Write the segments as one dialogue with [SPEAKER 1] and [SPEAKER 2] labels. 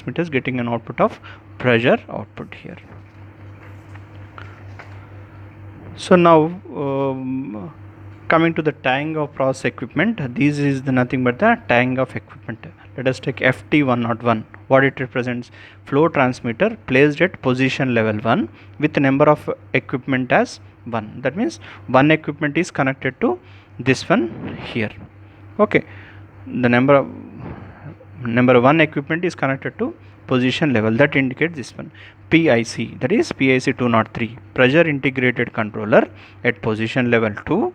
[SPEAKER 1] transmitter is getting an output of pressure output here. So now coming to the tagging of process equipment, this is nothing but the tagging of equipment. Let us take FT101. What it represents? Flow transmitter placed at position level 1 with number of equipment as 1. That means one equipment is connected to this one here. Okay, the number one equipment is connected to position level, that indicates this one. PIC, that is PIC 203, pressure integrated controller at position level 2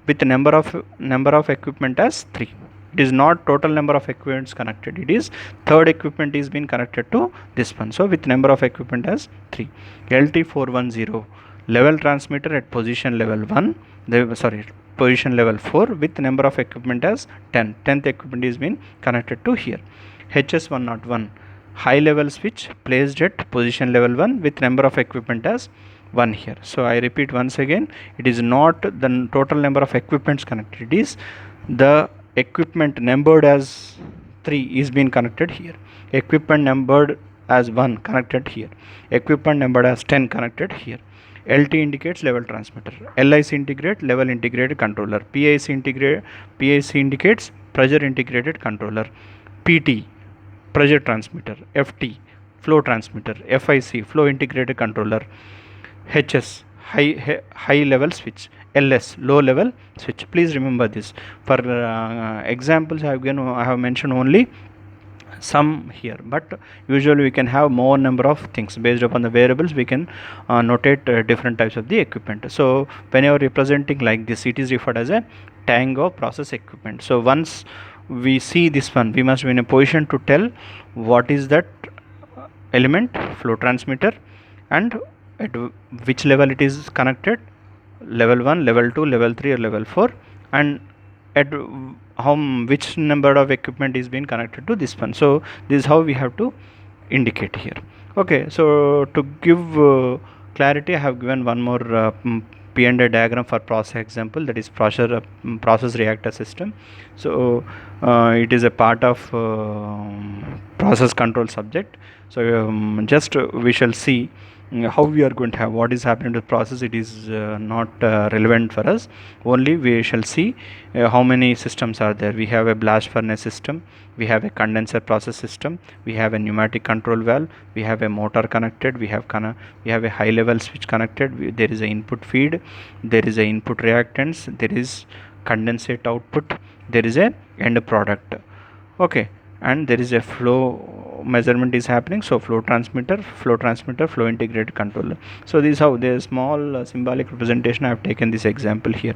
[SPEAKER 1] with number of equipment as 3. It is not total number of equipments connected, it is third equipment is being connected to this one, so with number of equipment as 3. LT410, level transmitter at position level 1, position level 4 with number of equipment as 10. 10th equipment is being connected to here. HS101, high level switch placed at position level 1 with number of equipment as 1 here. So I repeat once again, it is not the total number of equipments connected, it is the equipment numbered as 3 is being connected here, equipment numbered as 1 connected here, equipment numbered as 10 connected here. LT indicates level transmitter, LIC integrate level integrated controller, PIC indicates pressure integrated controller, PT pressure transmitter, FT flow transmitter, FIC flow integrated controller, HS high level switch, LS low level switch. Please remember this. For examples I have mentioned only some here, but usually we can have more number of things based upon the variables. We can notate different types of the equipment. So whenever representing like this, it is referred as a tagging of process equipment. So once we see this one, we must be in a position to tell what is that element, flow transmitter, and at which level it is connected, level 1, level 2, level 3 or level 4, and at which number of equipment is being connected to this one. So this is how we have to indicate here. Okay, so to give clarity, I have given one more P&A diagram for process example, that is process reactor system. So it is a part of process control subject. So just we shall see how we are going to have what is happening to the process. It is not relevant for us. Only we shall see how many systems are there. We have a blast furnace system, we have a condenser process system, we have a pneumatic control valve, we have a motor connected, we have a high level switch connected, there is a input feed, there is a input reactants, there is condensate output, there is a end product. Okay, and there is a flow measurement is happening. So flow transmitter, flow integrated controller. So this is how the small symbolic representation I have taken this example here.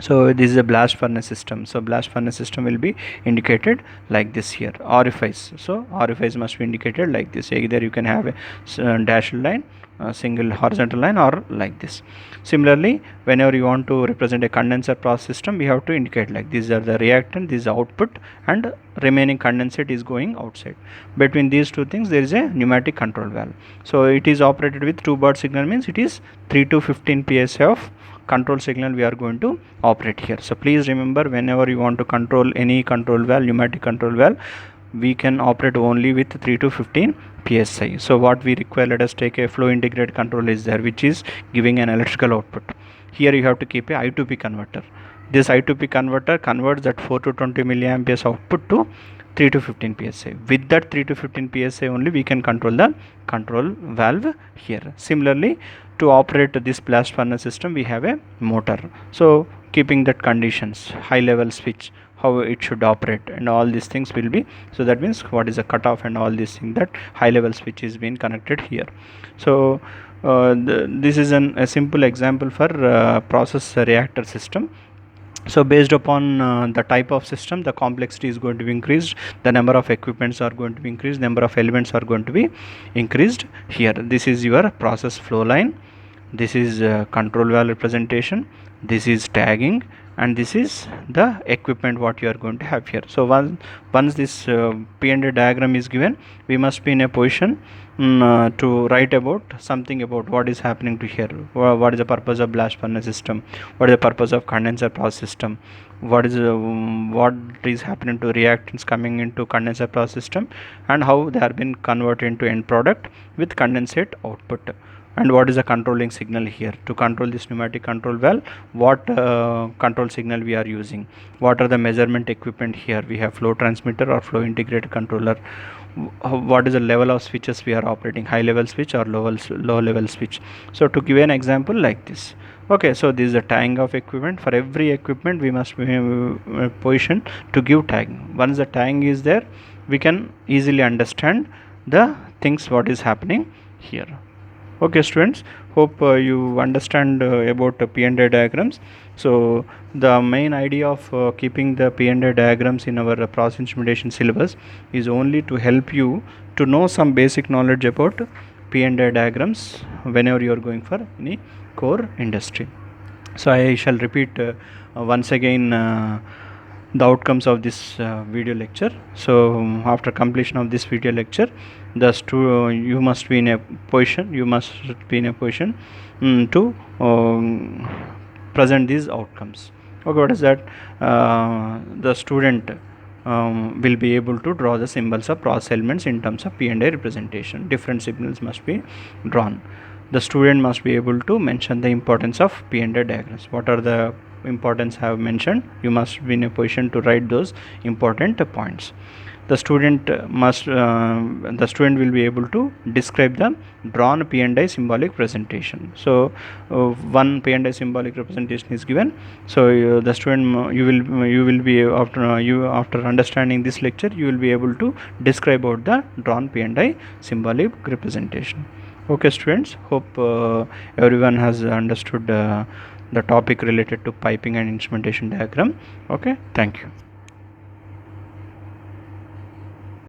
[SPEAKER 1] So this is a blast furnace system. So blast furnace system will be indicated like this here. Orifice, so orifice must be indicated like this. Either you can have a dashed line, a single horizontal line, or like this. Similarly, whenever you want to represent a condenser process system, we have to indicate like these are the reactant, this is output, and remaining condensate is going outside. Between these two things there is a pneumatic control valve. So it is operated with 2 baud signal, means it is 3 to 15 psi of control signal we are going to operate here. So please remember, whenever you want to control any control valve, pneumatic control valve, we can operate only with 3 to 15 psi. So what we require, let us take a flow integrated controller is there, which is giving an electrical output. Here you have to keep a I2P converter. This I2P converter converts that 4 to 20 milliamperes output to 3 to 15 psi. With that 3 to 15 psi only we can control the control valve here. Similarly, to operate this blast furnace system, we have a motor. So keeping that conditions, high level switch, how it should operate, and all these things will be. So that means what is a cutoff and all these things, that high level switch is being connected here. So this is a simple example for process reactor system. So based upon the type of system, the complexity is going to be increased, the number of equipments are going to be increased, number of elements are going to be increased here. This is your process flow line, this is control valve representation, this is tagging, and this is the equipment what you are going to have here. So once this P&A diagram is given, we must be in a position to write about something about what is happening to here. What is the purpose of blast furnace system, what is the purpose of condenser process system, what is happening to reactants coming into condenser process system, and how they are being converted into end product with condensate output, and what is the controlling signal here to control this pneumatic control valve, what control signal we are using, what are the measurement equipment here. We have flow transmitter or flow integrated controller. What is the level of switches we are operating, high level switch or low level switch. So to give an example like this, okay, so this is the tagging of equipment. For every equipment we must be in a position to give tagging. Once the tagging is there, we can easily understand the things what is happening here. Okay students, hope you understand about P&A diagrams. So the main idea of keeping the P&A diagrams in our process instrumentation syllabus is only to help you to know some basic knowledge about P&A diagrams whenever you are going for any core industry. So I shall repeat once again the outcomes of this video lecture. So after completion of this video lecture, you must be in a position to present these outcomes. Okay, what is that? The student will be able to draw the symbols of process elements in terms of P&A representation. Different signals must be drawn. The student must be able to mention the importance of P&A diagrams. What are the importance I have mentioned? You must be in a position to write those important points. The student will be able to describe the drawn P&I symbolic presentation. So one P&I symbolic representation is given. So the student you will be after understanding this lecture, you will be able to describe about the drawn P&I symbolic representation. Okay students, hope everyone has understood the topic related to piping and instrumentation diagram. Okay, thank you.